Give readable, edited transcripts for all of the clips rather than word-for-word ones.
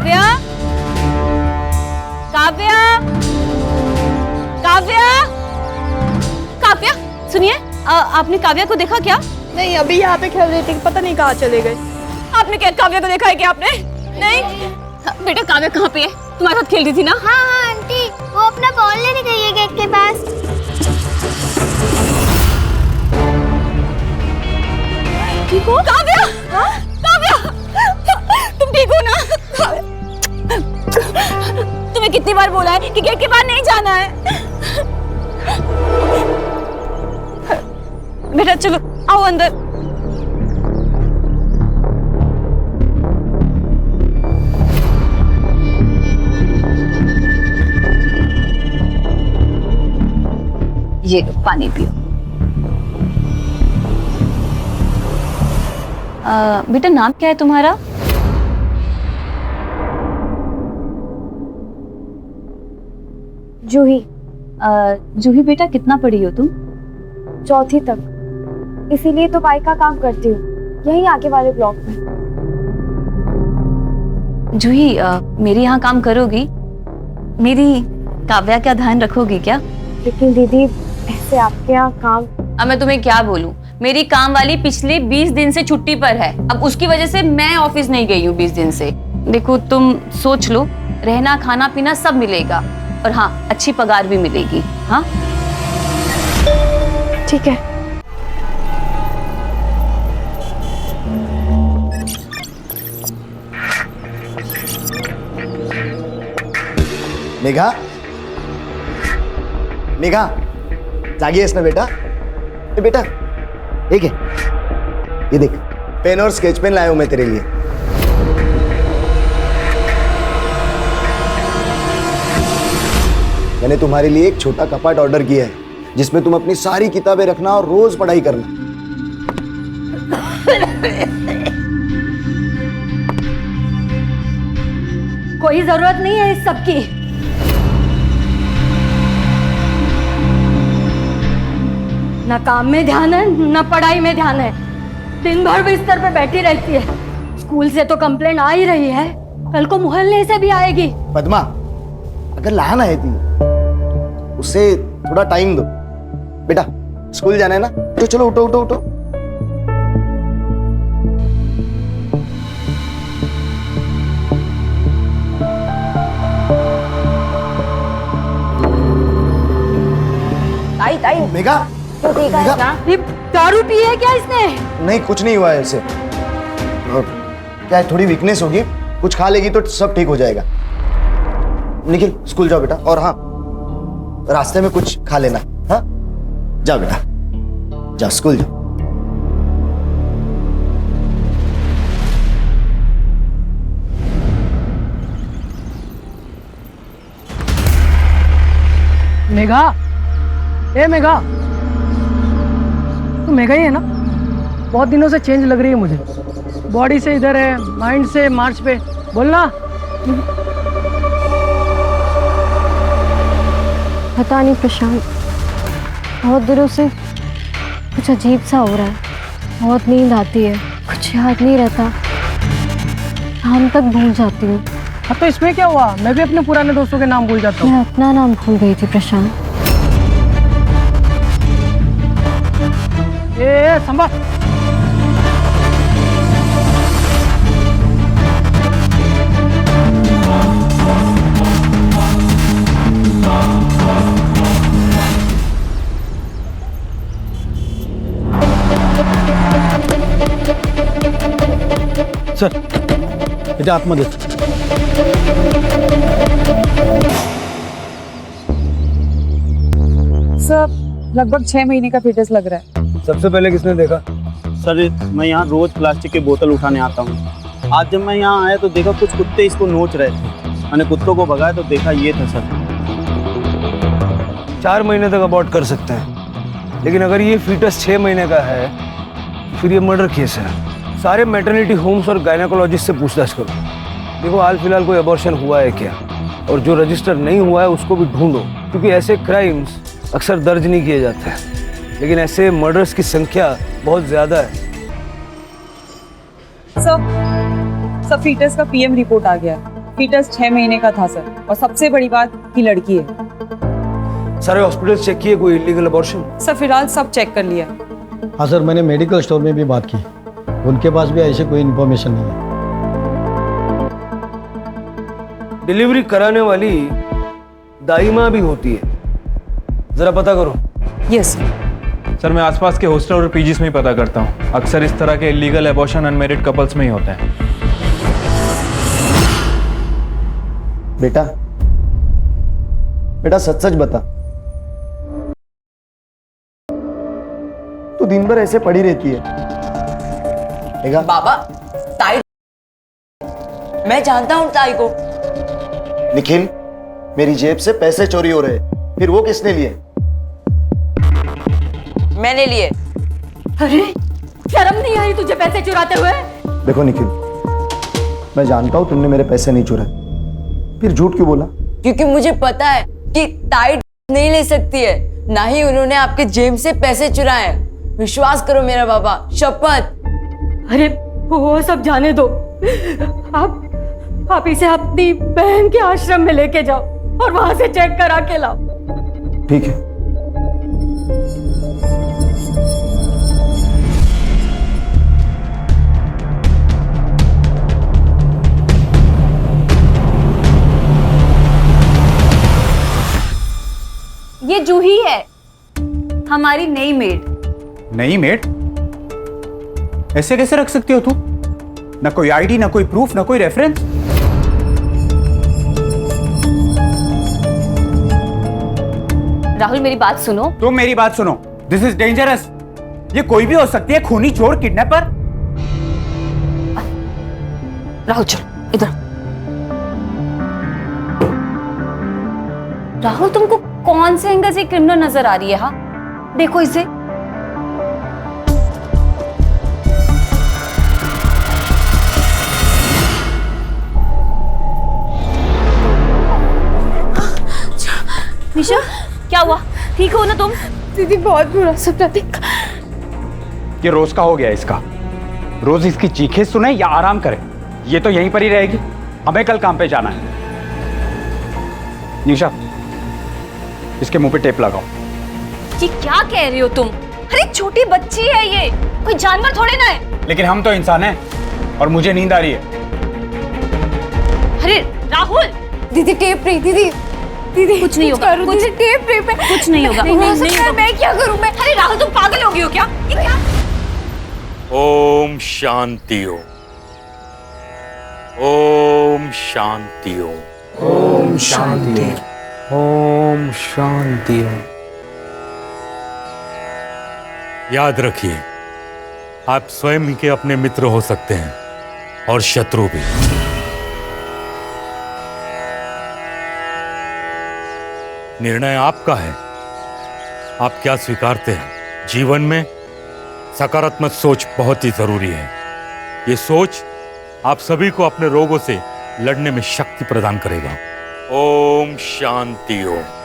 काव्या, काव्या, काव्या, काव्या, सुनिए, आपने काव्या को देखा क्या? नहीं, अभी यहाँ पे खेल रही थी, पता नहीं कहाँ चले गए। आपने क्या काव्या को देखा है क्या आपने? नहीं बेटा, काव्या कहाँ पे है? तुम्हारे साथ खेल रही थी ना? हाँ हाँ आंटी, वो अपना बॉल लेने गई है गेट के पास। ठीक हो काव्या? काव्या, तुम ठीक हो ना? तुम्हें कितनी बार बोला है कि गेट के बाहर नहीं जाना है? बेटा चलो आओ अंदर। ये लो पानी पियो। बेटा नाम क्या है तुम्हारा? जूही। जूही बेटा, कितना पढ़ी हो तुम? 4th तक, इसीलिए तो बाइक का काम करती हूँ, यहीं आगे वाले ब्लॉक में। जूही, मेरे यहाँ काम करोगी? मेरी काव्या का ध्यान रखोगी क्या? लेकिन दीदी, ऐसे आपके यहाँ काम। अब मैं तुम्हें क्या बोलूं? मेरी काम वाली पिछले 20 दिन से छुट्टी पर है। अब उसकी वजह से मैं ऑफिस नहीं गई हूँ 20 दिन से। देखो तुम सोच लो, रहना खाना पीना सब मिलेगा, और हाँ अच्छी पगार भी मिलेगी। हाँ ठीक है। मेघा, मेघा, जागी आहेस ना बेटा? बेटा ठीक है, ये देख, पेन और स्केच पेन लाया हूं मैं तेरे लिए। मैंने तुम्हारे लिए एक छोटा कपाट ऑर्डर किया है, जिसमें तुम अपनी सारी किताबें रखना और रोज पढ़ाई करना। कोई जरूरत नहीं है इस सब की। ना काम में ध्यान है, ना पढ़ाई में ध्यान है। दिन भर बिस्तर पे बैठी रहती है। स्कूल से तो कंप्लेंट आ ही रही है, कल को मोहल्ले से भी आएगी। पद्मा, अगर लहान आहे ती, उसे थोड़ा टाइम दो। बेटा स्कूल जाना है ना, तो चलो उठो उठो उठो। ताई ताई, मेघा, मेघा, ये दारू पी है क्या इसने? नहीं कुछ नहीं हुआ है इसे। और क्या है, थोड़ी वीकनेस होगी, कुछ खा लेगी तो सब ठीक हो जाएगा। निखिल स्कूल जाओ बेटा, और हाँ रास्ते में कुछ खा लेना। हाँ जाओ बेटा, जाओ स्कूल जाओ। मेघा, ए मेघा, तू मेघा ही है ना? बहुत दिनों से चेंज लग रही है मुझे। बॉडी से इधर है, माइंड से मार्च पे, बोलना। पता नहीं प्रशांत, बहुत दिनों से कुछ अजीब सा हो रहा है। बहुत नींद आती है, कुछ याद नहीं रहता, शाम तक भूल जाती हूँ। हाँ तो इसमें क्या हुआ? मैं भी अपने पुराने दोस्तों के नाम भूल जाता हूँ। मैं अपना नाम भूल गई थी प्रशांत। ए संभाल। सर इथे आतमध्ये। सर लगभग 6 महीने का फीटस लग रहा है। सबसे पहले किसने देखा? सर मैं यहाँ रोज प्लास्टिक की बोतल उठाने आता हूँ। आज जब मैं यहाँ आया तो देखा कुछ कुत्ते इसको नोच रहे थे। मैंने कुत्तों को भगाया तो देखा ये था सर। 4 महीने तक अबॉर्ट कर सकते हैं, लेकिन अगर ये फीटस 6 महीने का है फिर ये मर्डर केस है। सारे मैटरनिटी होम्स और गायनेकोलॉजिस्ट से पूछताछ करो। देखो हाल फिलहाल कोई अबॉर्शन हुआ है क्या, और जो रजिस्टर नहीं हुआ है उसको भी ढूंढो, क्योंकि ऐसे क्राइम्स अक्सर दर्ज नहीं किए जाते हैं, लेकिन ऐसे मर्डर्स की संख्या बहुत ज़्यादा है। सर फीटस का पीएम रिपोर्ट आ गया है। फीटस 6 महीने का था सर, और सबसे बड़ी बात कि लड़की है। सारे हॉस्पिटल चेक किए, कोई इलीगल अबॉर्शन? सर फिलहाल सब चेक कर लिया। हाँ सर, मैंने मेडिकल स्टोर में भी बात की, उनके पास भी ऐसे कोई इन्फॉर्मेशन नहीं है। डिलीवरी कराने वाली दाई माँ भी होती है, जरा पता करो। यस सर, मैं आसपास के हॉस्टल और पीजीज में ही पता करता हूँ। अक्सर इस तरह के इलीगल एबॉर्शन अनमैरिड कपल्स में ही होते हैं। बेटा बेटा सच सच बता, तू दिन भर ऐसे पड़ी रहती है? देखा बाबा, ताई, मैं जानता हूँ ताई को। निखिल, मेरी जेब से पैसे चोरी हो रहे हैं, फिर वो किसने लिए? मैंने लिए। अरे शर्म नहीं आई तुझे पैसे चुराते हुए? देखो निखिल, मैं जानता हूं तुमने मेरे पैसे नहीं चुराए, फिर झूठ क्यों बोला? क्योंकि मुझे पता है कि ताई नहीं ले सकती है, ना ही उन्होंने आपके जेब से पैसे चुराए हैं। विश्वास करो मेरा बाबा, शपथ। अरे वो सब जाने दो, आप इसे अपनी बहन के आश्रम में लेके जाओ और वहां से चेक करा के लाओ। ठीक है। ये जूही है, हमारी नई मेड। नई मेड? ऐसे कैसे रख सकती हो तू? ना कोई आईडी, ना कोई प्रूफ, ना कोई रेफरेंस। राहुल मेरी बात सुनो। तुम मेरी बात सुनो, दिस इज डेंजरस। ये कोई भी हो सकती है, खूनी, चोर, किडनैपर। राहुल चलो इधर। राहुल तुमको कौन से एंगल से क्रिमिनल नजर आ रही है? हाँ देखो इसे। निशा क्या हुआ? ठीक हो ना तुम? दीदी बहुत बुरा सपना देखा। ये रोज का हो गया इसका। रोज इसकी चीखें सुने या आराम करे, ये तो यहीं पर ही रहेगी। हमें कल काम पे जाना है। निशा, इसके मुंह पे टेप लगाओ। ये क्या कह रही हो तुम? अरे छोटी बच्ची है, ये कोई जानवर थोड़े ना है। लेकिन हम तो इंसान हैं और मुझे नींद आ रही है। अरे राहुल! दीदी टेप रही, दीदी कुछ नहीं होगा, कुछ टेप रही पे कुछ नहीं होगा। नहीं होगा। मैं क्या करूं? मैं अरे राहुल तुम पागल हो गई हो क्या? ये क्या? ओम शांति हो, ओम शांति हो, ओम शांति, ओम शांति। याद रखिए, आप स्वयं ही के अपने मित्र हो सकते हैं और शत्रु भी। निर्णय आपका है, आप क्या स्वीकारते हैं। जीवन में सकारात्मक सोच बहुत ही जरूरी है। ये सोच आप सभी को अपने रोगों से लड़ने में शक्ति प्रदान करेगा। ओम शांति ओम।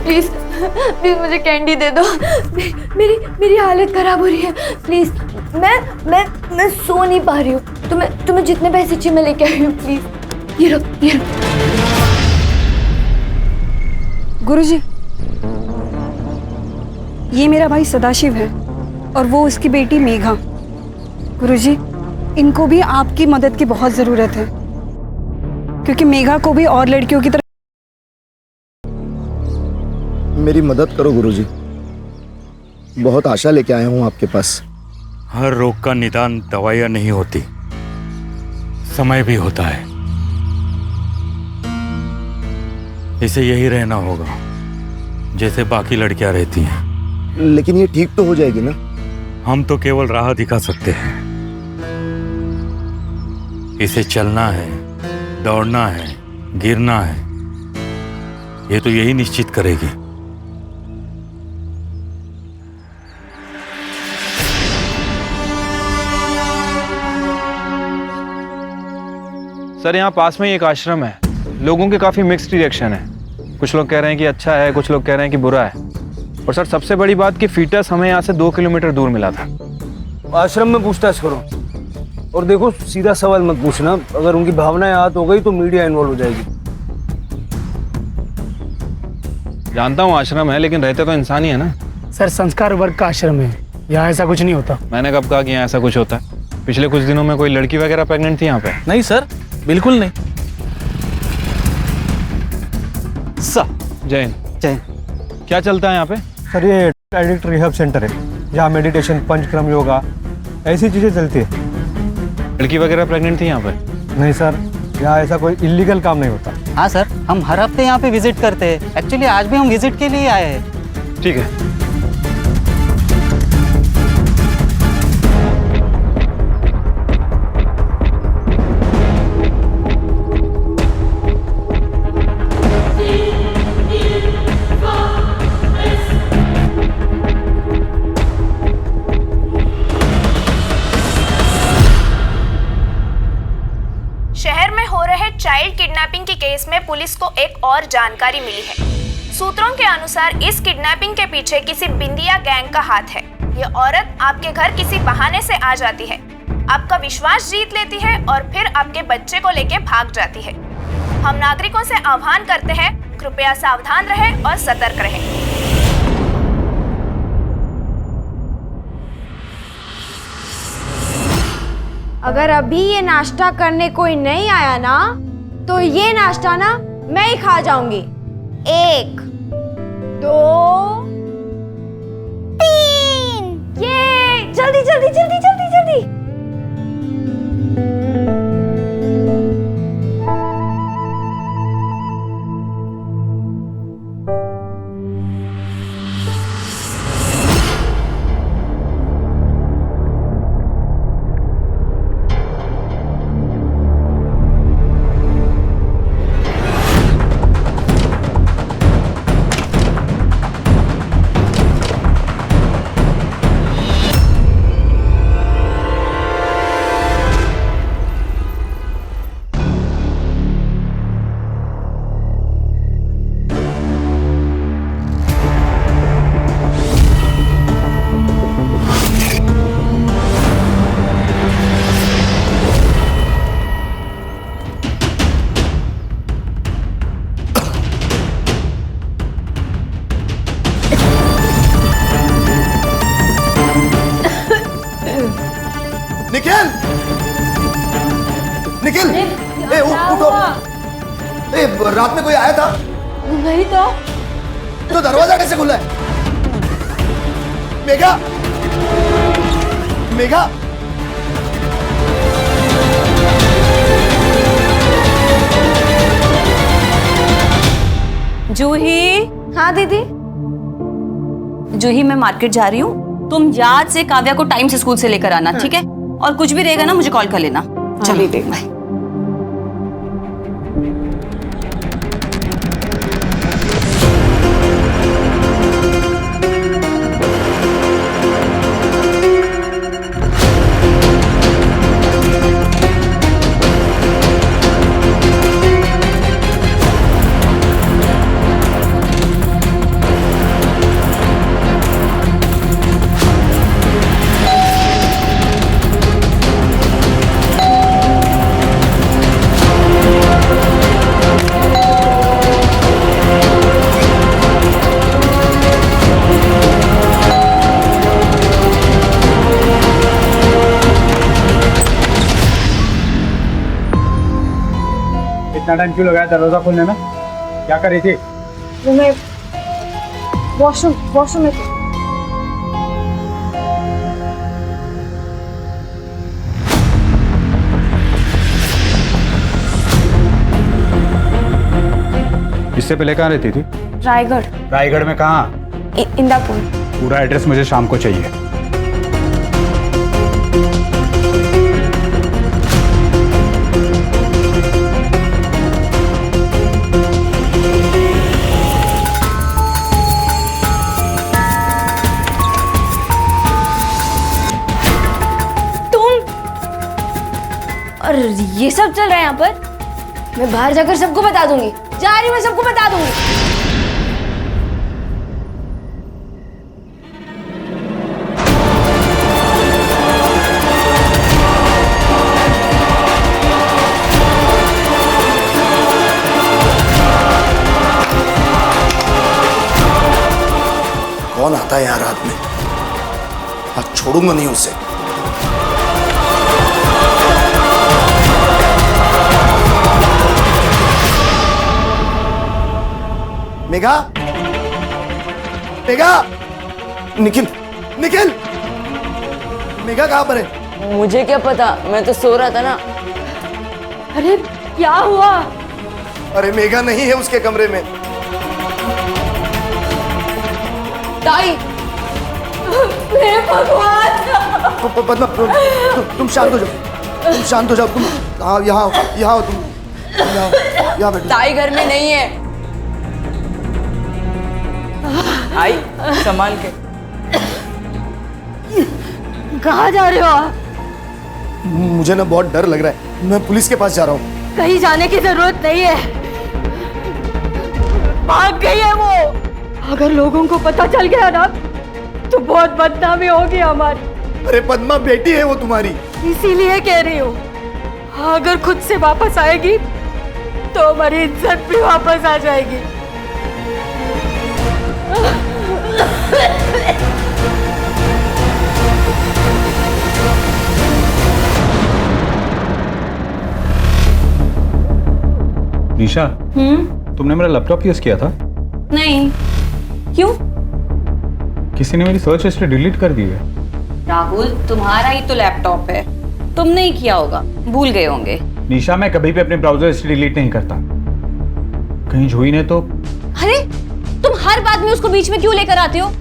प्लीज मुझे कैंडी दे दो। मेरी हालत खराब हो रही है, प्लीज। मैं सो नहीं पा रही हूँ। तुम्हें जितने पैसे चाहिए मैं लेके आई हूँ, प्लीज। ये लो। गुरुजी, ये मेरा भाई सदाशिव है और वो उसकी बेटी मेघा। गुरुजी, इनको भी आपकी मदद की बहुत जरूरत है, क्योंकि मेघा को भी और लड़कियों की तरह। मेरी मदद करो गुरुजी, बहुत आशा लेके आया हूँ आपके पास। हर रोग का निदान दवाइयां नहीं होती, समय भी होता है। इसे यही रहना होगा जैसे बाकी लड़कियां रहती हैं। लेकिन ये ठीक तो हो जाएगी ना? हम तो केवल राह दिखा सकते हैं। इसे चलना है, दौड़ना है, गिरना है, ये तो यही निश्चित करेगी। सर यहाँ पास में ही एक आश्रम है, लोगों के काफ़ी मिक्स्ड रिएक्शन है। कुछ लोग कह रहे हैं कि अच्छा है, कुछ लोग कह रहे हैं कि बुरा है। और सर सबसे बड़ी बात कि फीटस हमें यहाँ से 2 किलोमीटर दूर मिला था। आश्रम में पूछताछ करो और देखो, सीधा सवाल मत पूछना। अगर उनकी भावनाएं आहत हो गई तो मीडिया इन्वॉल्व हो जाएगी। जानता हूँ आश्रम है, लेकिन रहते तो इंसान ही है ना। सर संस्कार वर्ग का आश्रम है, यहाँ ऐसा कुछ नहीं होता। मैंने कब कहा कि यहाँ ऐसा कुछ होता है? पिछले कुछ दिनों में कोई लड़की वगैरह प्रेग्नेंट थी यहाँ पे? नहीं सर, बिल्कुल नहीं। जैन जैन क्या चलता है यहाँ पे? सर ये एडिक्ट रिहब सेंटर है, जहाँ मेडिटेशन, पंचक्रम योगा ऐसी चीजें चलती है। लड़की वगैरह प्रेग्नेंट थी यहाँ पे? नहीं सर, यहाँ ऐसा कोई इलीगल काम नहीं होता। हाँ सर, हम हर हफ्ते यहाँ पे विजिट करते हैं। एक्चुअली आज भी हम विजिट के लिए आए हैं। ठीक है। शहर में हो रहे चाइल्ड किडनैपिंग के केस में पुलिस को एक और जानकारी मिली है। सूत्रों के अनुसार इस किडनैपिंग के पीछे किसी बिंदिया गैंग का हाथ है। ये औरत आपके घर किसी बहाने से आ जाती है, आपका विश्वास जीत लेती है और फिर आपके बच्चे को लेके भाग जाती है। हम नागरिकों से आह्वान करते हैं, कृपया सावधान रहें और सतर्क रहें। अगर अभी ये नाश्ता करने कोई नहीं आया ना, तो ये नाश्ता ना मैं ही खा जाऊंगी। 1 2 3, ये जल्दी जल्दी जल्दी जल्दी जल्दी। निखिल! निखिल! ए, उठो! ए, रात में कोई आया था? नहीं तो दरवाजा कैसे खुला है? मेघा! मेघा! जूही। हाँ दीदी। जूही, मैं मार्केट जा रही हूँ, तुम याद से काव्या को टाइम से स्कूल से लेकर आना, ठीक है? और कुछ भी रहेगा ना मुझे कॉल कर लेना। चलिए देख बाय। इतना टाइम क्यों लगाया दरवाजा खोलने में? क्या कर रही थी? मैं वॉशरूम में थी। इससे पहले कहाँ रहती थी? रायगढ़। रायगढ़ में कहाँ? इंदापुर। पूरा एड्रेस मुझे शाम को चाहिए। और ये सब चल रहा है यहाँ पर? मैं बाहर जाकर सबको बता दूंगी। जा रही हूँ, मैं सबको बता दूंगी। कौन आता है यहाँ रात में? आज छोड़ूंगा नहीं उसे। मेघा, मेघा, निखिल, निखिल, मेघा कहाँ पर है? मुझे क्या पता, मैं तो सो रहा था ना। अरे क्या हुआ? अरे मेघा नहीं है उसके कमरे में। ताई, मेरे भगवान! पद्मा, तुम शांत हो जाओ, तुम शांत हो जाओ, तुम यहाँ आओ, तुम यहाँ बैठो। ताई घर में नहीं है। आई, संभाल के। कहाँ जा रहे हो आप? मुझे ना बहुत डर लग रहा है, मैं पुलिस के पास जा रहा हूँ। कहीं जाने की जरूरत नहीं है, भाग गई है वो। अगर लोगों को पता चल गया ना तो बहुत बदनामी होगी हमारी। अरे पद्मा, बेटी है वो तुम्हारी। इसीलिए कह रही हूँ, अगर खुद से वापस आएगी तो हमारी इज्जत भी वापस आ जाएगी। निशा, तुमने मेरा लैपटॉप यूज किया था? नहीं। क्यों? किसी ने मेरी सर्च हिस्ट्री डिलीट कर दी है। राहुल, तुम्हारा ही तो लैपटॉप है, तुमने ही किया होगा, भूल गए होंगे। निशा, मैं कभी भी अपनी ब्राउजर हिस्ट्री डिलीट नहीं करता। कहीं जोई ने तो। अरे तुम हर बात में उसको बीच में क्यों लेकर आते हो?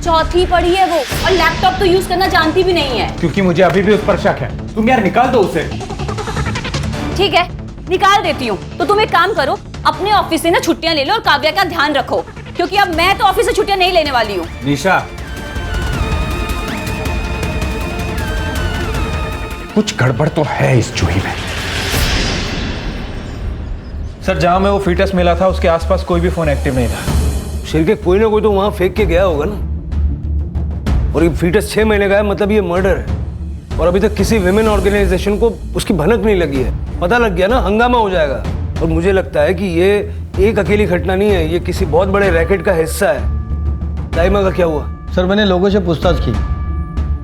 चौथी पढ़ी है वो, और लैपटॉप तो यूज करना जानती भी नहीं है। क्योंकि मुझे अभी भी उस पर शक है। तुम यार निकाल दो उसे। ठीक है, निकाल देती हूँ। तो तुम एक काम करो, अपने ऑफिस से ना छुट्टियां ले लो और काव्या का ध्यान रखो, क्योंकि अब मैं तो ऑफिस से छुट्टियां नहीं लेने वाली हूँ। निशा, कुछ गड़बड़ तो है इस जूही में। सर, जहां में वो फीटस मिला था उसके आसपास कोई भी फोन एक्टिव नहीं था। शिर के कोई ना कोई तो वहां फेंक के गया होगा ना। और ये फीटस 6 महीने का है, मतलब ये मर्डर है। और अभी तक किसी विमेन ऑर्गेनाइजेशन को उसकी भनक नहीं लगी है। पता लग गया ना, हंगामा हो जाएगा। और मुझे लगता है कि ये एक अकेली घटना नहीं है, ये किसी बहुत बड़े रैकेट का हिस्सा है। दाइमा का क्या हुआ? सर, मैंने लोगों से पूछताछ की,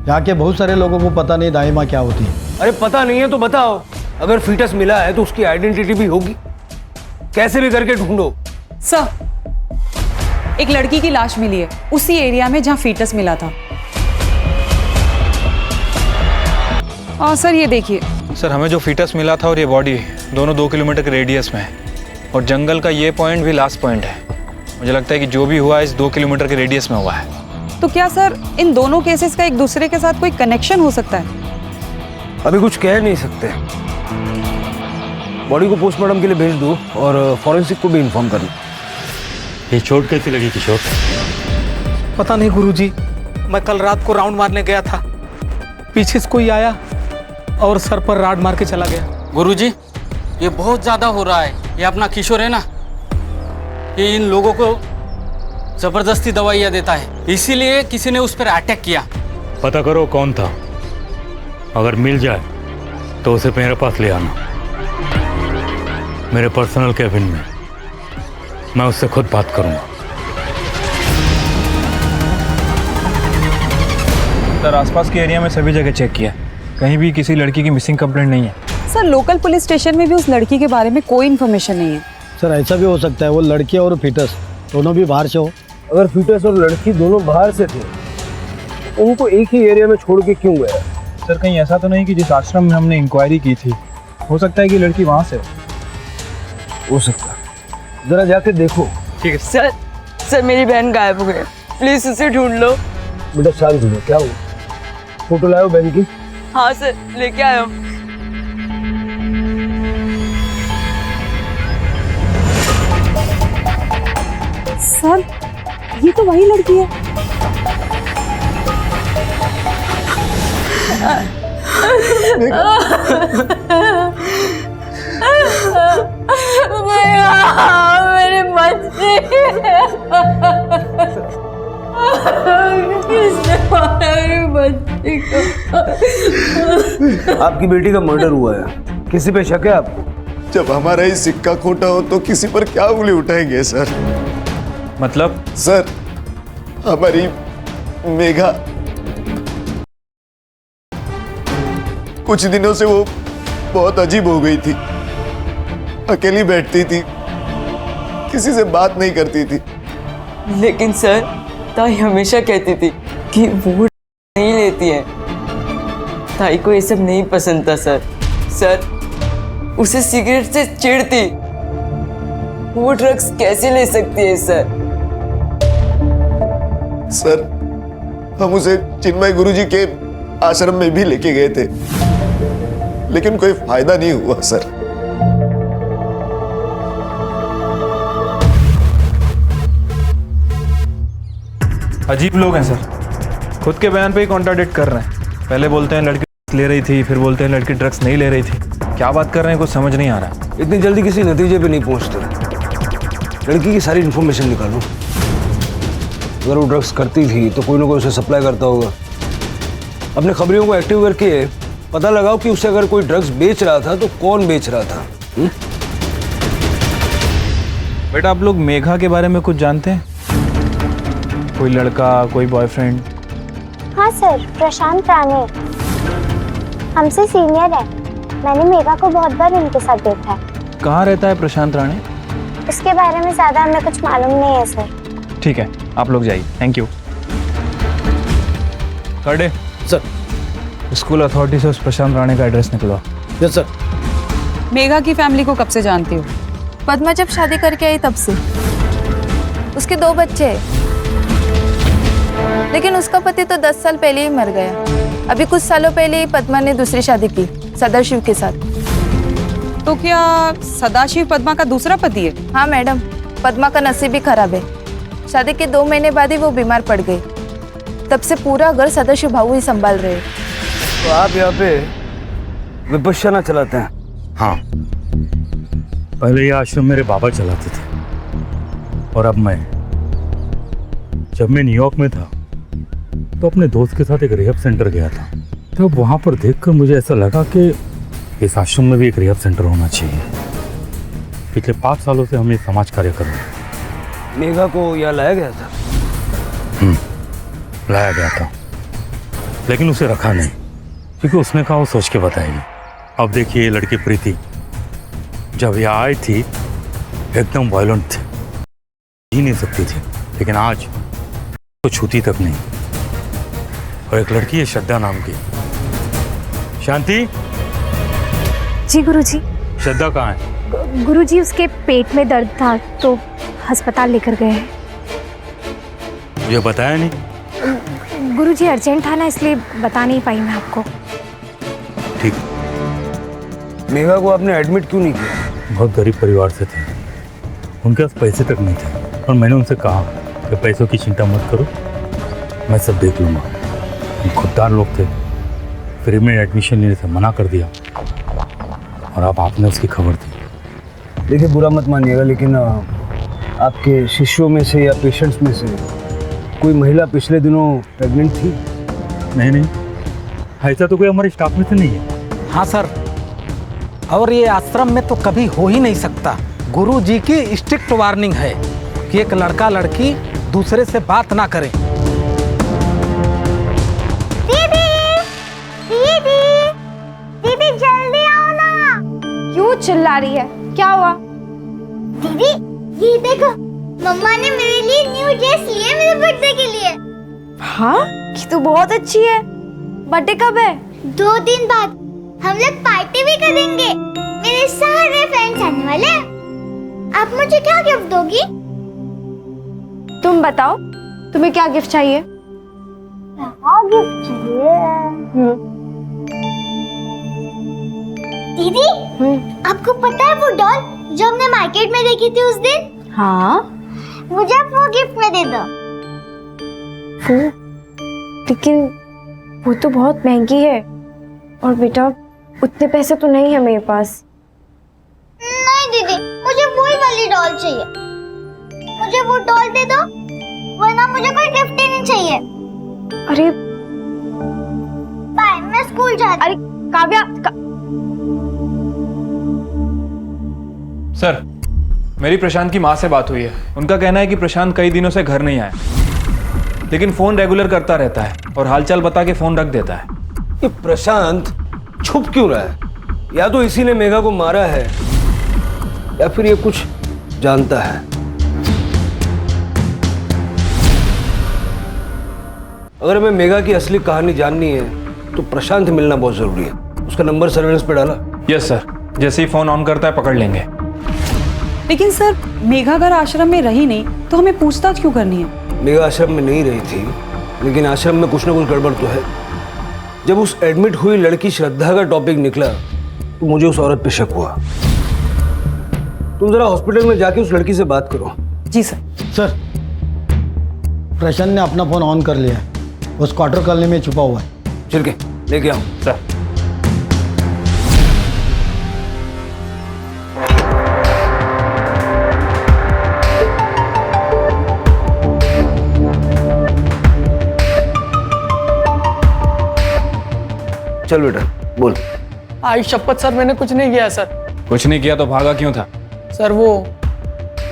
यहाँ के बहुत सारे लोगों को पता नहीं दाइमा क्या होती है। अरे पता नहीं है तो बताओ। अगर फीटस मिला है तो उसकी आइडेंटिटी भी होगी, कैसे भी करके ढूंढो। सर, एक लड़की की लाश मिली है उसी एरिया में जहां फीटस मिला था। और सर ये देखिए। सर, हमें जो फीटस मिला था और ये बॉडी दोनों 2 किलोमीटर के रेडियस में है, और जंगल का ये पॉइंट भी लास्ट पॉइंट है। मुझे लगता है कि जो भी हुआ इस 2 किलोमीटर के रेडियस में हुआ है। तो क्या सर इन दोनों केसेस का एक दूसरे के साथ कोई कनेक्शन हो सकता है? अभी कुछ कह नहीं सकते। बॉडी को पोस्टमार्टम के लिए भेज दो और फॉरेंसिक को भी इन्फॉर्म कर लो। ये चोट कैसी लगी किशोर? पता नहीं गुरुजी, मैं कल रात को राउंड मारने गया था, पीछे से कोई आया और सर पर राड मार के चला गया। गुरुजी, ये बहुत ज्यादा हो रहा है। ये अपना किशोर है ना, ये इन लोगों को जबरदस्ती दवाइयाँ देता है, इसीलिए किसी ने उस पर अटैक किया। पता करो कौन था, अगर मिल जाए तो उसे मेरे पास ले आना, मेरे पर्सनल कैबिन में। मैं उससे खुद बात करूंगा। सर, आसपास के एरिया में सभी जगह चेक किया, कहीं भी किसी लड़की की मिसिंग कंप्लेंट नहीं है। सर, लोकल पुलिस स्टेशन में भी उस लड़की के बारे में कोई इन्फॉर्मेशन नहीं है। सर, ऐसा भी हो सकता है वो लड़की और फीटस दोनों भी बाहर से हो। अगर फीटस और लड़की दोनों बाहर से थे, उनको एक ही एरिया में छोड़ के क्यों गया? सर, कहीं ऐसा तो नहीं कि जिस आश्रम में हमने इंक्वायरी की थी, हो सकता है कि लड़की वहां से हो सकता है। जरा जाके देखो। ठीक है सर। सर मेरी बहन गायब हो गई, प्लीज उसे ढूंढ लो। बेटा शांत हो, क्या हुआ? फोटो लाओ बहन की। हाँ सर, लेके आया हूँ। सर ये तो वही लड़की है। मेरे बच्चे किसने मारा मेरे बच्चे को? आपकी बेटी का मर्डर हुआ है, किसी पे शक है आपको? जब हमारा ही सिक्का खोटा हो तो किसी पर क्या उंगली उठाएंगे सर? मतलब? सर हमारी मेघा कुछ दिनों से वो बहुत अजीब हो गई थी, अकेली बैठती थी, किसी से बात नहीं करती थी। लेकिन सर ताई हमेशा कहती थी कि वो नहीं लेती है। ताई को ये सब नहीं पसंद था सर। सर उसे सिगरेट से चिढ़ती, वो ड्रग्स कैसे ले सकती है सर? सर हम उसे चिन्मय गुरुजी के आश्रम में भी लेके गए थे, लेकिन कोई फायदा नहीं हुआ सर। अजीब लोग हैं सर, खुद के बयान पे ही कॉन्ट्राडिक्ट कर रहे हैं। पहले बोलते हैं लड़की ले रही थी, फिर बोलते हैं लड़की ड्रग्स नहीं ले रही थी। क्या बात कर रहे हैं कुछ समझ नहीं आ रहा। इतनी जल्दी किसी नतीजे पे नहीं पहुंचते। लड़की की सारी इन्फॉर्मेशन निकालो। अगर वो ड्रग्स करती थी तो कोई ना कोई उसे सप्लाई करता होगा। अपने खबरियों को एक्टिव करके पता लगाओ कि उसे अगर कोई ड्रग्स बेच रहा था तो कौन बेच रहा था। बेटा आप लोग मेघा के बारे में कुछ जानते हैं? कोई लड़का, कोई बॉयफ्रेंड? हाँ सर, प्रशांत राणे हमसे सीनियर है। मैंने मेघा को बहुत बार इनके साथ देखा है। कहाँ रहता है प्रशांत राणे? उसके बारे में ज्यादा हमें कुछ मालूम नहीं है सर। ठीक है, आप लोग जाइए। Thank you. Karde sir, school authority से उस प्रशांत राणे का एड्रेस निकलवा। Yes sir. मेघा की फैमिली को कब से जानती हो? पद्मा जब शादी करके आई तब से। उसके 2 बच्चे हैं, लेकिन उसका पति तो 10 साल पहले ही मर गया। अभी कुछ सालों पहले ही पद्मा ने दूसरी शादी की सदाशिव के साथ। तो क्या सदाशिव पद्मा का दूसरा पति है? हाँ मैडम, पद्मा का नसीब ही खराब है। शादी के 2 महीने बाद ही वो बीमार पड़ गई। तब से पूरा घर सदाशिव भाऊ ही संभाल रहे हैं। तो आप यहाँ पे विपश्यना चलाते हैं? हाँ, पहले ये आश्रम मेरे बाबा चलाते थे, और अब मैं। जब मैं न्यूयॉर्क में था तो अपने दोस्त के साथ एक रिहैब सेंटर गया था। तो वहाँ पर देखकर मुझे ऐसा लगा कि इस आश्रम में भी एक रिहैब सेंटर होना चाहिए। पिछले 5 सालों से हम ये समाज कार्य कर रहे हैं। मेघा को यहाँ लाया गया था? लाया गया था, लेकिन उसे रखा नहीं, क्योंकि उसने कहा वो सोच के बताएगी। अब देखिए, ये लड़की प्रीति जब यहाँ आई थी एकदम वायलेंट थी, जी नहीं सकती थी, लेकिन आज तो छूती तक नहीं। और एक लड़की है श्रद्धा नाम की। शांति। जी गुरुजी। श्रद्धा कहाँ है? गुरुजी उसके पेट में दर्द था तो अस्पताल लेकर गए हैं। मुझे बताया नहीं? गुरुजी अर्जेंट था ना, इसलिए बता नहीं पाई मैं आपको। ठीक। मेघा को आपने एडमिट क्यों नहीं किया? बहुत गरीब परिवार से थे, उनके पास पैसे तक नहीं थे, और मैंने उनसे कहा कि पैसों की चिंता मत करो, मैं सब देख लूँगा। हम खुददार लोग थे, फ्री में एडमिशन लेने से मना कर दिया, और अब आपने उसकी खबर दी। देखिए, बुरा मत मानिएगा, लेकिन आपके शिष्यों में से या पेशेंट्स में से कोई महिला पिछले दिनों प्रेग्नेंट थी? नहीं, ऐसा तो कोई हमारे स्टाफ में से नहीं है। हाँ सर, और ये आश्रम में तो कभी हो ही नहीं सकता। गुरु जी की स्ट्रिक्ट वार्निंग है कि एक लड़का लड़की दूसरे से बात ना करे। दीदी जल्दी आओ ना। क्यों चिल्ला रही है? क्या हुआ? दीदी ये देखो, मम्मा ने मेरे लिए न्यू ड्रेस ली है मेरे बर्थडे के लिए। हाँ, ये तो बहुत अच्छी है। बर्थडे कब है? 2 दिन बाद। हम लोग पार्टी भी करेंगे, मेरे सारे फ्रेंड्स आने वाले हैं। आप मुझे क्या गिफ्ट दोगी? तुम बताओ, तुम्हें क्या गिफ्ट चाहिए? गिफ्ट चाहिए। दीदी, आपको पता है वो डॉल जो हमने मार्केट में देखी थी उस दिन? हाँ, मुझे आप वो गिफ्ट में दे दो। वो, लेकिन वो तो बहुत महंगी है और बेटा उतने पैसे तो नहीं है मेरे पास। नहीं दीदी, मुझे वही वाली डॉल चाहिए। मुझे वो डॉल दे दो, वरना मुझे कोई गिफ्ट ही नहीं चाहिए। अरे बाय, मैं स्कूल जाती। अरे काव्या सर, मेरी प्रशांत की माँ से बात हुई है। उनका कहना है कि प्रशांत कई दिनों से घर नहीं आया, लेकिन फोन रेगुलर करता रहता है और हालचाल बता के फोन रख देता है। ये प्रशांत छुप क्यों रहा है? या तो इसी ने मेघा को मारा है या फिर ये कुछ जानता है। अगर हमें मेघा की असली कहानी जाननी है तो प्रशांत मिलना बहुत जरूरी है। उसका नंबर सर्वेलेंस पे डाला? यस सर, जैसे ही फोन ऑन करता है पकड़ लेंगे। लेकिन सर, मेघा अगर आश्रम में रही नहीं तो हमें पूछताछ क्यों करनी है? मेघा आश्रम में नहीं रही थी, लेकिन आश्रम में कुछ ना कुछ गड़बड़ तो है। जब उस एडमिट हुई लड़की श्रद्धा का टॉपिक निकला तो मुझे उस औरत पे शक हुआ। तुम जरा हॉस्पिटल में जाके उस लड़की से बात करो। जी सर। सर, प्रशांत ने अपना फोन ऑन कर लिया है, उस क्वार्टर कॉलोनी में छुपा हुआ है। चल के लेके आओ। सर, चल बेटा बोल। आई शपथ सर, मैंने कुछ नहीं किया सर। कुछ नहीं किया तो भागा क्यों था? सर, वो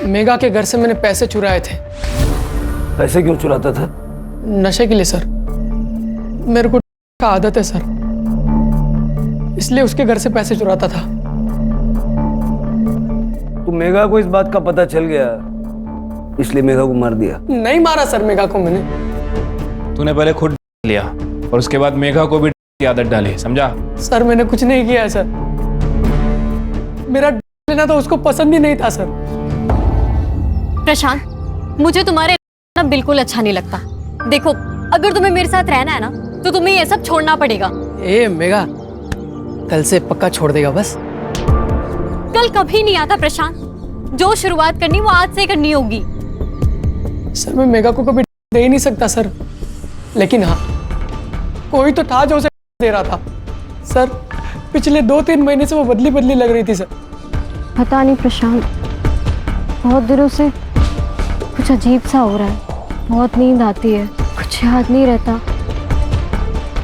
मेघा के घर से मैंने पैसे चुराए थे। पैसे क्यों चुराता था? नशे के लिए सर। मेरे को का आदत है सर, इसलिए उसके घर से पैसे चुराता था। तो मेघा को इस बात का पता चल गया, इसलिए मेघा को मार दिया? नहीं मारा सर मेघा को मैंने। तूने पहले खुद लिया और उसके बाद मेघा को भी की आदत डाली, समझा? सर, मैंने कुछ नहीं किया सर। मेरा लेना तो उसको पसंद ही नहीं था सर। प्रशांत, मुझे तुम्हारे ना बिल्कुल अच्छा नहीं लगता। देखो, अगर तुम्हें मेरे साथ रहना है ना तो तुम्हें ये सब छोड़ना पड़ेगा। ए मेघा, कल से पक्का छोड़ देगा बस? कल कभी नहीं आता प्रशांत, जो शुरुआत करनी वो आज से करनी होगी। सर, मैं मेघा को कभी दे ही नहीं सकता सर, लेकिन हाँ, कोई तो था जो उसे दे रहा था सर। पिछले 2-3 महीने से वो बदली बदली लग रही थी सर। पता नहीं प्रशांत, बहुत दिनों से कुछ अजीब सा हो रहा है। बहुत नींद आती है, कुछ याद नहीं रहता,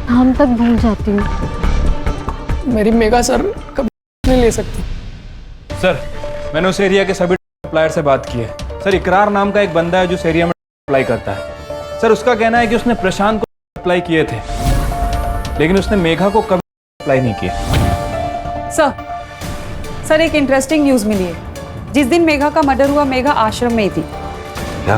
नाम तक भूल जाती हूँ। मेरी मेघा सर कभी नहीं ले सकती। सर, मैंने उस एरिया के सभी सप्लायर से बात की है। सर, इकरार नाम का एक बंदा है जो उस एरिया में सप्लाई करता है। सर, उसका कहना है कि उसने प्रशांत को सप्लाई किए थे, लेकिन उसने मेघा को कभी सप्लाई नहीं किया। सर, एक इंटरेस्टिंग न्यूज मिली है। जिस दिन मेघा का मर्डर हुआ, मेघा आश्रम में ही थी। क्या?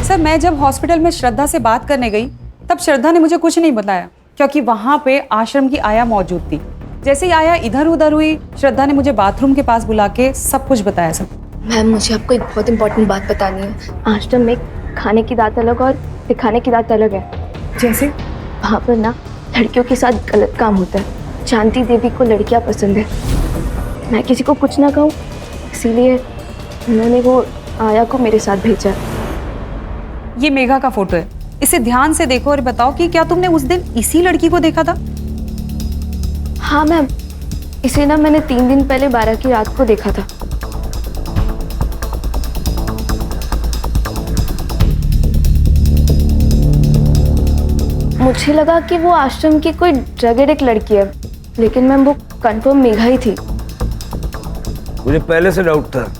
सर, मैं जब हॉस्पिटल में श्रद्धा से बात करने गई तब श्रद्धा ने मुझे कुछ नहीं बताया, क्योंकि वहां पे आश्रम की आया मौजूद थी। जैसे ही आया इधर उधर हुई, श्रद्धा ने मुझे बाथरूम के पास बुला के सब कुछ बताया। सर मैम, मुझे आपको एक बहुत इंपॉर्टेंट बात बतानी है। आश्रम में खाने की दात अलग और दिखाने की दात अलग है। जैसे? वहाँ पर ना लड़कियों के साथ गलत काम होता है। शांति देवी को लड़कियाँ पसंद है। मैं किसी को कुछ ना कहूँ, इसीलिए उन्होंने वो आया को मेरे साथ भेजा। ये मेघा का फोटो है, इसे ध्यान से देखो और बताओ कि क्या तुमने उस दिन इसी लड़की को देखा था? हाँ मैम, इसे ना मैंने 3 दिन पहले 12 की रात को देखा था। मुझे लगा कि वो आश्रम की कोई ड्रग एडिक्ट लड़की है, लेकिन मैम वो कंफर्म मेघा ही थी। मुझे पहले से डाउट था,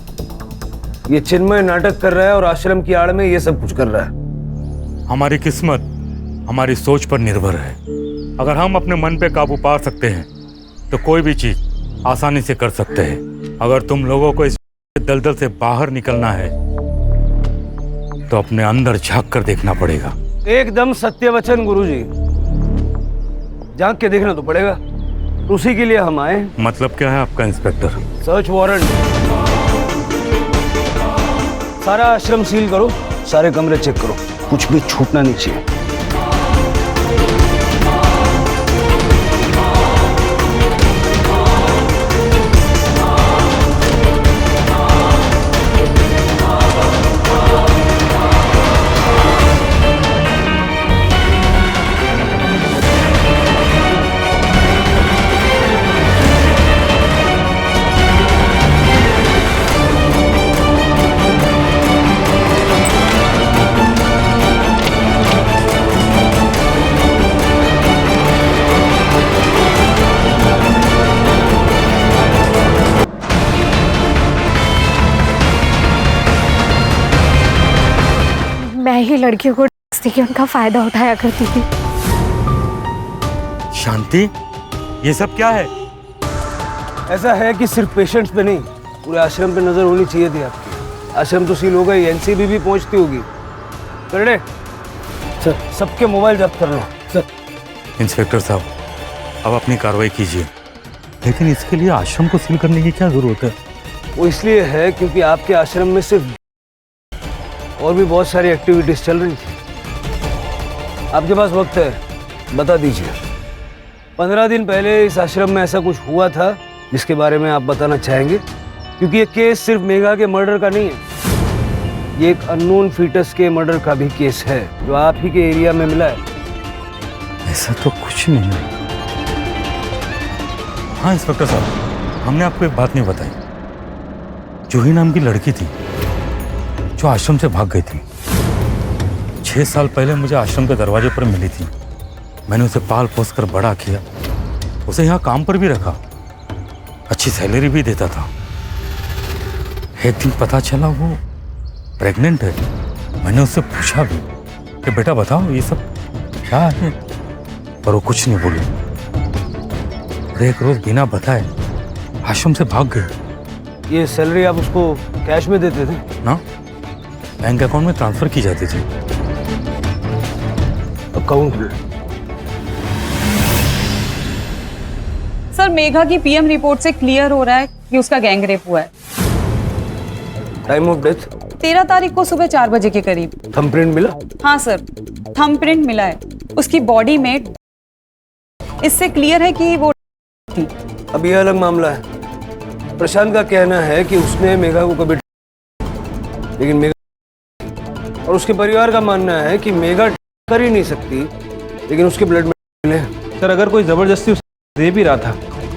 ये चिन्मय नाटक कर रहा है और आश्रम की आड़ में ये सब कुछ कर रहा है। हमारी किस्मत हमारी सोच पर निर्भर है। अगर हम अपने मन पे काबू पा सकते हैं तो कोई भी चीज आसानी से कर सकते हैं। अगर तुम लोगों को इस दलदल से बाहर निकलना है तो अपने अंदर झांक कर देखना पड़ेगा। एकदम सत्य वचन गुरुजी, झांक के देखना तो पड़ेगा। उसी के लिए हम आए। मतलब क्या है आपका इंस्पेक्टर? Search warrant. सारा आश्रम सील करो, सारे कमरे चेक करो, कुछ भी छूटना नहीं चाहिए। मैं ही लड़कियों को देखती कि उनका फायदा उठाया करती थी। शांति, ये सब क्या है? ऐसा है कि सिर्फ पेशेंट्स पे नहीं, पूरे आश्रम पे नजर होनी चाहिए थी आपकी। आश्रम तो सील हो गई, एनसीबी भी पहुंचती होगी। करने सर, सबके मोबाइल जब्त कर लो। सर। इंस्पेक्टर साहब, अब अपनी कार्रवाई कीजिए, लेकिन इसके लिए आश्रम को सील करने की क्या जरूरत है? वो इसलिए है क्योंकि आपके आश्रम में सिर्फ और भी बहुत सारी एक्टिविटीज चल रही थी। आपके पास वक्त है, बता दीजिए। 15 दिन पहले इस आश्रम में ऐसा कुछ हुआ था जिसके बारे में आप बताना चाहेंगे? क्योंकि ये केस सिर्फ मेघा के मर्डर का नहीं है, ये एक अननोन फीटस के मर्डर का भी केस है जो आप ही के एरिया में मिला है। ऐसा तो कुछ नहीं है। हाँ इंस्पेक्टर साहब, हमने आपको एक बात नहीं बताई। जूही नाम की लड़की थी जो आश्रम से भाग गई थी। 6 साल पहले मुझे आश्रम के दरवाजे पर मिली थी। मैंने उसे पाल पोस कर बड़ा किया, उसे यहाँ काम पर भी रखा, अच्छी सैलरी भी देता था। एक दिन पता चला वो प्रेग्नेंट है। मैंने उससे पूछा भी कि बेटा बताओ ये सब क्या है, पर वो कुछ नहीं बोली। और एक रोज बिना बताए आश्रम से भाग गई। ये सैलरी आप उसको कैश में देते थे ना? बैंक अकाउंट में ट्रांसफर की जाती थी। अकाउंट में? सर, मेघा की पीएम रिपोर्ट से क्लियर हो रहा है कि उसका गैंग रेप हुआ है। Time of death? 13 तारीख को सुबह 4 बजे के करीब। थंबप्रिंट मिला? हाँ सर, थंबप्रिंट मिला है उसकी बॉडी में। इससे क्लियर है कि वो थी। अब ये अलग मामला है। प्रशांत का कहना है कि उसने मेघा को कभी, लेकिन मेघा और उसके परिवार का मानना है कि मेघा कर ही नहीं सकती, लेकिन उसके ब्लड में मिले। सर, अगर कोई जबरदस्ती उसे दे भी रहा था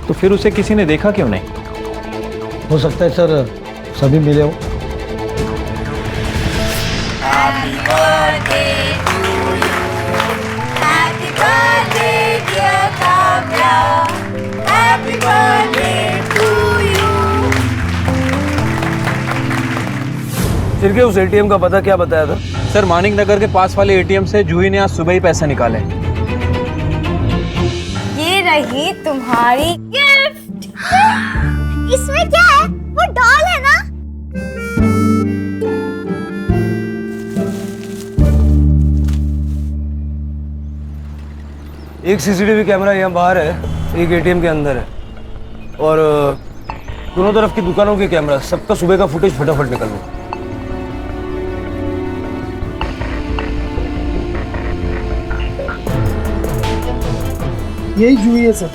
तो फिर उसे किसी ने देखा क्यों नहीं? हो सकता है सर सभी मिले हो। फिर के उस एटीएम का पता क्या बताया था? सर, मानिक नगर के पास वाले एटीएम से जूही ने आज सुबह ही पैसे निकाले। ये रही तुम्हारी गिफ्ट। इसमें क्या है? वो डॉल है ना? एक सीसीटीवी कैमरा यहाँ बाहर है, एक एटीएम के अंदर है, और दोनों तरफ की दुकानों के कैमरा, सबका सुबह का फुटेज फटाफट निकल लो। यही जूही है सर,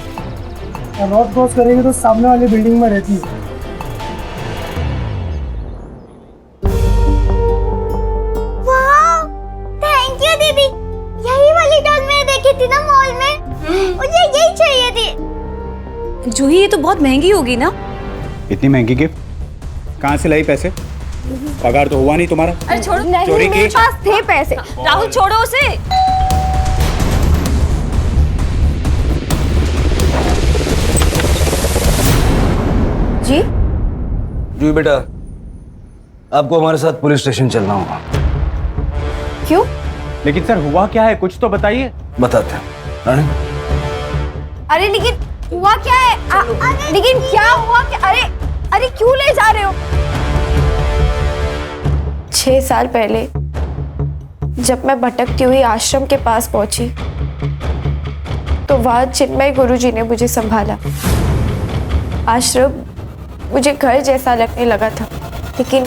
रोड क्रॉस करेंगे तो सामने वाली बिल्डिंग में रहती है। थैंक यू दीदी, यही वाली डॉल मैंने देखी थी ना मॉल में, मुझे यही चाहिए थी। जूही, ये तो बहुत महंगी होगी ना? इतनी महंगी गिफ्ट कहाँ से लाई पैसे? पगार तो हुआ नहीं तुम्हारा। अरे छोड़ो, चोरी मेरे की? पास थे पैसे। राहुल छोड़ो उसे। जी? जूही बेटा, आपको हमारे साथ पुलिस स्टेशन चलना होगा। क्यों? लेकिन सर हुआ क्या है, कुछ तो बताइए। बताते हैं। रानी? अरे लेकिन हुआ क्या है? लेकिन क्या हुआ? अरे अरे क्यों ले जा रहे हो? 6 साल पहले जब मैं भटकती हुई आश्रम के पास पहुंची तो वहां चिन्मय गुरुजी ने मुझे संभाला। आश्रम मुझे घर जैसा लगने लगा था, लेकिन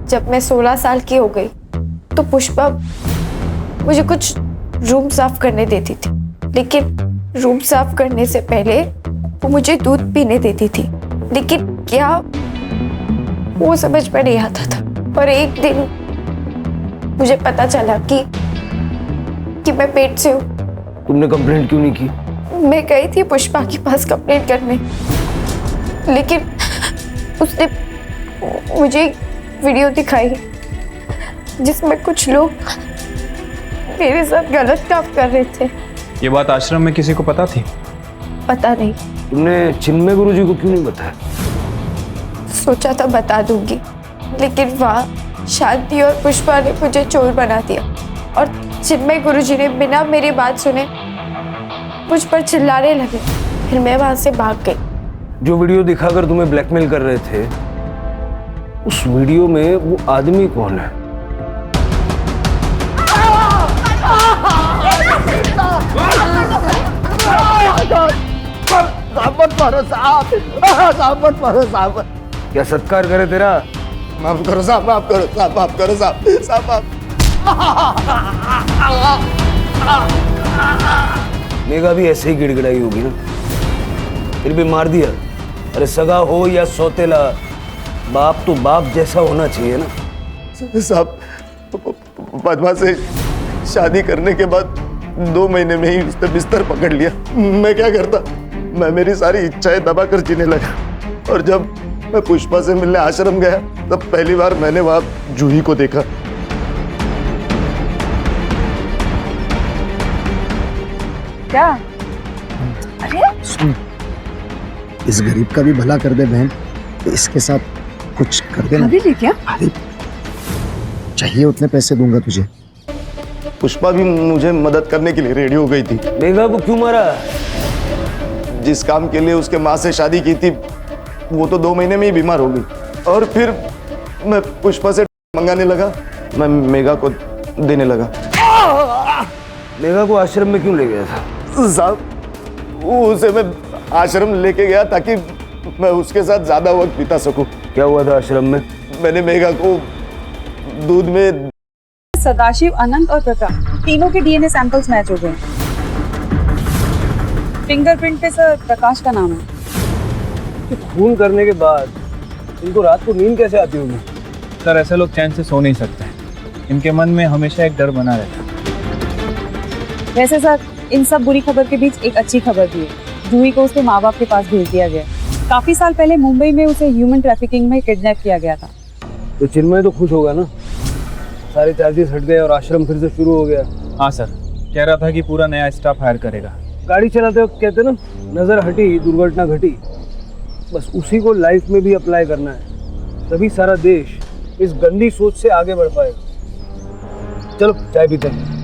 जब मैं 16 साल की हो गई तो पुष्पा मुझे कुछ रूम साफ करने देती थी, लेकिन रूम साफ करने से पहले वो मुझे दूध पीने देती थी, लेकिन क्या वो समझ में नहीं आता था। और एक दिन मुझे पता चला कि मैं पेट से हूँ। तुमने कंप्लेंट क्यों नहीं की? मैं गई थी पुष्पा के पास कंप्लेंट करने, लेकिन उसने मुझे एक वीडियो दिखाई जिसमें कुछ लोग मेरे साथ गलत काम कर रहे थे। ये बात आश्रम में किसी को पता थी? पता नहीं। तुमने चिन्मय गुरुजी को क्यों नहीं बताया? सोचा था बता दूंगी, लेकिन वहाँ शांति और पुष्पा ने मुझे चोर बना दिया और चिन्मय गुरुजी ने बिना मेरी बात सुने मुझ पर चिल्लाने लगे। फिर मैं वहां से भाग गई। जो वीडियो दिखाकर तुम्हें ब्लैकमेल कर रहे थे, उस वीडियो में वो आदमी कौन है? क्या सत्कार करे तेरा? माफ करो साहब, माफ करो साहब, माफ करो साहब, साहब माफ। मेघा भी ऐसे ही गिड़गिड़ाई होगी ना, फिर भी मार दिया। अरे सगा हो या सौतेला, बाप तो बाप जैसा होना चाहिए ना। साहब पद्मा से शादी करने के बाद 2 महीने में ही उसने बिस्तर पकड़ लिया। मैं क्या करता? मैं मेरी सारी इच्छाएं दबाकर जीने लगा। और जब मैं पुष्पा से मिलने आश्रम गया तब पहली बार मैंने वहां जूही को देखा। क्या? सुन, इस गरीब का भी भला कर दे बहन, तो इसके साथ कुछ कर देना। अभी क्या? अरे चाहिए उतने पैसे दूंगा तुझे। पुष्पा भी मुझे मदद करने के लिए रेडी हो गई थी। मेघा को क्यों मारा? जिस काम के लिए उसके माँ से शादी की थी वो तो 2 महीने में ही बीमार हो गई। और फिर मैं पुष्पा से मंगाने लगा, मैं मेघा को देने लगा। मेघा को आश्रम में क्यों ले गया था? साहब उसे मैं आश्रम लेके गया ताकि मैं उसके साथ ज्यादा वक्त बिता सकूं। क्या हुआ था आश्रम में? मैंने मेघा को दूध में सदाशिव, अनंत और प्रकाश तीनों के डीएनए सैंपल्स मैच हो गए। फिंगरप्रिंट पे सर प्रकाश का नाम है। तो खून करने के बाद इनको रात को नींद कैसे आती होगी? सर ऐसे लोग चैन से सो नहीं सकते, इनके मन में हमेशा एक डर बना रहता है। वैसे सर इन सब बुरी खबर के बीच एक अच्छी खबर भी है। जूही को उसके माँ बाप के पास भेज दिया गया। काफी साल पहले मुंबई में उसे ह्यूमन ट्रैफिकिंग में किडनैप किया गया था। तो चिन्मय तो खुश होगा ना, सारे चार्जेस हट गए और आश्रम फिर से शुरू हो गया। हाँ सर, कह रहा था कि पूरा नया स्टाफ हायर करेगा। गाड़ी चलाते वक्त कहते ना, नजर हटी दुर्घटना घटी। बस उसी को लाइफ में भी अप्लाई करना है, तभी सारा देश इस गंदी सोच से आगे बढ़ पाएगा। चलो चाय पीते हैं।